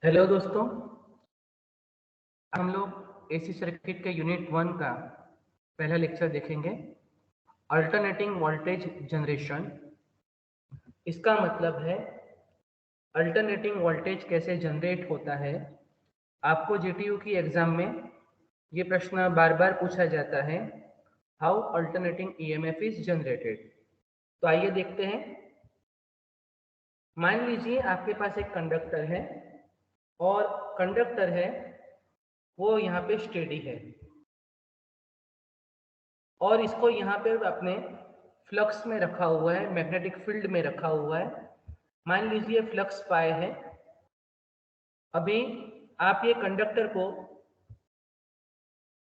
Hello दोस्तों। हम लोग एसी सर्किट के यूनिट 1 का पहला लेक्चर देखेंगे। Alternating voltage generation. इसका मतलब है अल्टरनेटिंग वोल्टेज कैसे जनरेट होता है। आपको जीटीयू की एग्जाम में ये प्रश्न बार बार पूछा जाता है, how alternating EMF is generated. तो आइए देखते हैं। मान लीजिए आपके पास एक कंडक्टर है और कंडक्टर है वो यहाँ पे स्टेडी है और इसको यहाँ पे अपने फ्लक्स में रखा हुआ है, मैग्नेटिक फील्ड में रखा हुआ है। मान लीजिए फ्लक्स पाए है। अभी आप ये कंडक्टर को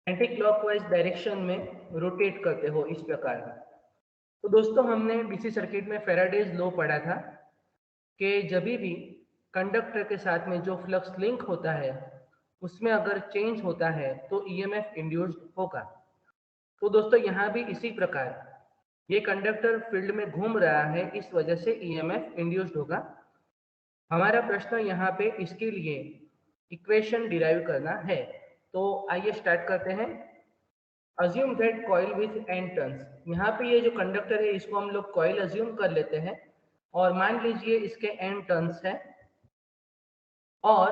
एंटी क्लॉकवाइज डायरेक्शन में रोटेट करते हो इस प्रकार। तो दोस्तों हमने डीसी सर्किट में फैराडेज लॉ पढ़ा था कि जब भी कंडक्टर के साथ में जो फ्लक्स लिंक होता है उसमें अगर चेंज होता है तो ईएमएफ इंड्यूस्ड होगा। तो दोस्तों यहाँ भी इसी प्रकार ये कंडक्टर फील्ड में घूम रहा है, इस वजह से ईएमएफ इंड्यूस्ड होगा। हमारा प्रश्न यहाँ पे इसके लिए इक्वेशन डिराइव करना है। तो आइए स्टार्ट करते हैं। Assume that coil with an turns. यहाँ पे ये जो कंडक्टर है इसको हम लोग कॉइल अज्यूम कर लेते हैं और मान लीजिए इसके एन टर्न्स है और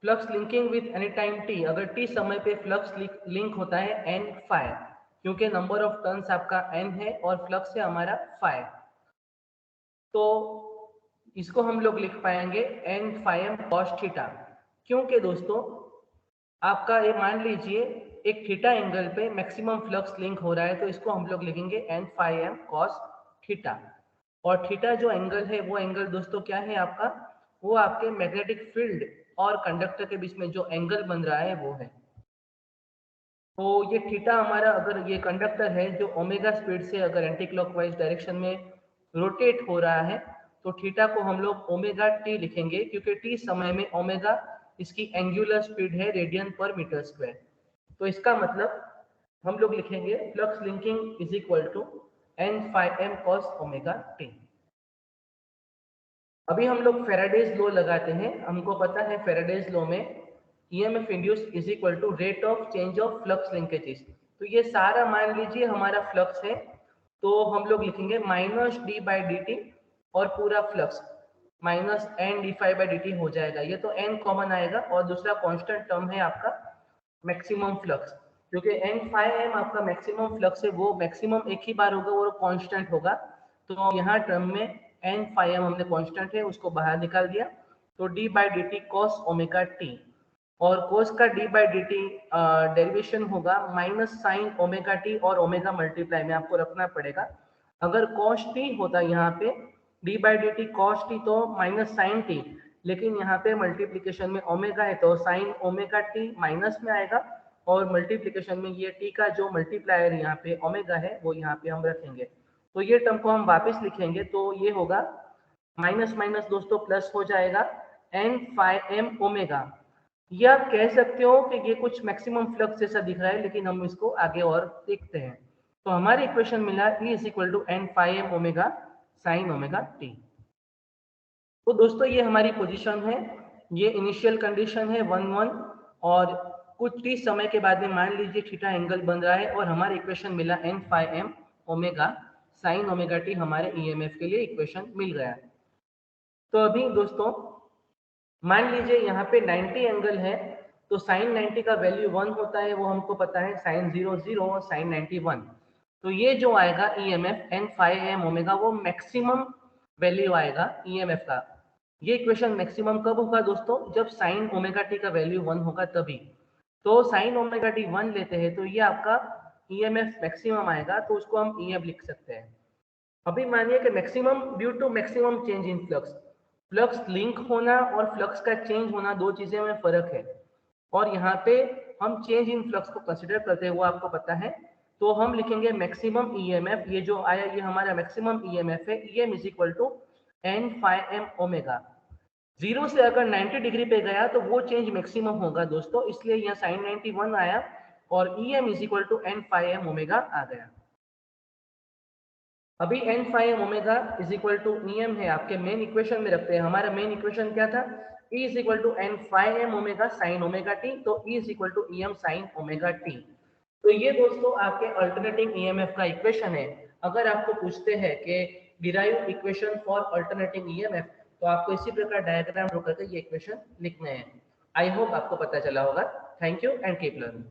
flux linking with any time T. अगर टी समय पे फ्लक्स लिंक होता है एन फाई, क्योंकि नंबर ऑफ टर्न्स आपका एन है और फ्लक्स है हमारा फाई, तो इसको हम लोग लिख पाएंगे N phi M cos theta. क्योंकि दोस्तों आपका ये मान लीजिए एक थीटा एंगल पे मैक्सिमम फ्लक्स लिंक हो रहा है, तो इसको हम लोग लिखेंगे N phi M cos theta. और थीटा जो एंगल है वो एंगल दोस्तों क्या है आपका, वो आपके मैग्नेटिक फील्ड और कंडक्टर के बीच में जो एंगल बन रहा है वो है। तो ये थीटा हमारा, अगर ये कंडक्टर है जो ओमेगा स्पीड से अगर एंटी क्लॉकवाइज डायरेक्शन में रोटेट हो रहा है, तो थीटा को हम लोग ओमेगा टी लिखेंगे, क्योंकि टी समय में ओमेगा इसकी एंगुलर स्पीड है रेडियन पर मीटर स्क्वायर। तो इसका मतलब हम लोग लिखेंगे flux linking is equal to N phi M cos omega T. अभी हम लोग फेराडेज लॉ लगाते हैं। हमको पता है फेराडेज लॉ में EMF induce is equal to rate of change of flux linkages. तो ये सारा मान लीजिए हमारा फ्लक्स है, तो हम लोग लिखेंगे minus D by D T और पूरा flux minus N D phi by D T हो जाएगा। ये तो एन कॉमन आएगा और दूसरा कांस्टेंट टर्म है आपका मैक्सिमम फ्लक्स, क्योंकि एन फाई एम आपका मैक्सिमम फ्लक्स है, वो मैक्सिमम एक ही बार होगा, वो कांस्टेंट होगा। तो यहाँ टर्म में एन फाई एम हमने कांस्टेंट है उसको बाहर निकाल दिया, तो D by D T cos omega T, और कोस का D by D T derivation होगा माइनस साइन ओमेगा टी और ओमेगा मल्टीप्लाई में आपको रखना पड़ेगा। अगर कॉस टी होता यहाँ पे D by D T cos T तो माइनस साइन टी, लेकिन यहाँ पे मल्टीप्लीकेशन में ओमेगा है तो साइन ओमेगा टी माइनस में आएगा, और मल्टीप्लीकेशन में ये टी का जो मल्टीप्लायर यहाँ पे ओमेगा है वो यहाँ पे हम रखेंगे। तो ये टर्म को हम वापस लिखेंगे तो ये होगा माइनस माइनस दोस्तों प्लस हो जाएगा एन फाई एम ओमेगा। ये आप कह सकते हो कि ये कुछ मैक्सिमम फ्लक्स जैसा दिख रहा है, लेकिन हम इसको आगे और देखते हैं। तो हमारी इक्वेशन मिला E is equal to N phi M omega sine omega T. तो दोस्तों ये हमारी पोजीशन है, ये इनिशियल कंडीशन है 1 1, और कुछ टी समय के बाद में मान लीजिए थीटा एंगल बन रहा है और हमारा इक्वेशन मिला N phi M omega sine omega T. हमारे ईएमएफ के लिए इक्वेशन मिल गया। तो अभी दोस्तों मान लीजिए यहाँ पे 90 एंगल है, तो साइन 90 का वैल्यू 1 होता है, वो हमको पता है, साइन 0 0 और साइन 90 1। तो ये जो आएगा EMF N phi M omega वो मैक्सिमम वैल्यू आएगा ईएमएफ का। ये इक्वेशन मैक्सिमम कब होगा दोस्तों, जब साइन ओमेगा टी का वैल्यू 1 होगा तभी। तो साइन ओमेगा टी 1 लेते हैं तो ये आपका ईएमएफ मैक्सिमम आएगा, तो उसको हम ईएम लिख सकते हैं। अभी मानिए कि maximum due to maximum change in flux, flux link होना और फ्लक्स का चेंज होना दो चीजें में फर्क है, और यहाँ पे हम चेंज इन फ्लक्स को कंसिडर करते हैं, वो आपको पता है। तो हम लिखेंगे मैक्सिमम ईएमएफ, ये जो आया ये हमारा मैक्सिमम ईएमएफ है, EM is equal to N phi M omega. 0 से अगर 90 डिग्री पे गया तो वो चेंज मैक्सिमम होगा दोस्तों, इसलिए यहाँ साइन 91 आया और EM is equal to N phi M omega आ गया। अभी n phi m omega is equal to em है, आपके मेन इक्वेशन में रखते हैं। हमारा मेन इक्वेशन क्या था? E is equal to n phi m omega sin omega t, तो E is equal to em sin omega t। तो ये दोस्तों आपके अल्टरनेटिंग ईएमएफ का इक्वेशन है। अगर आपको पूछते हैं कि derive equation for alternating EMF, तो आपको इसी प्रकार डायग्राम ड्रॉ करके ये इक्वेशन लिखने हैं। आई होप आपको पता चला होगा। Thank you and keep learning.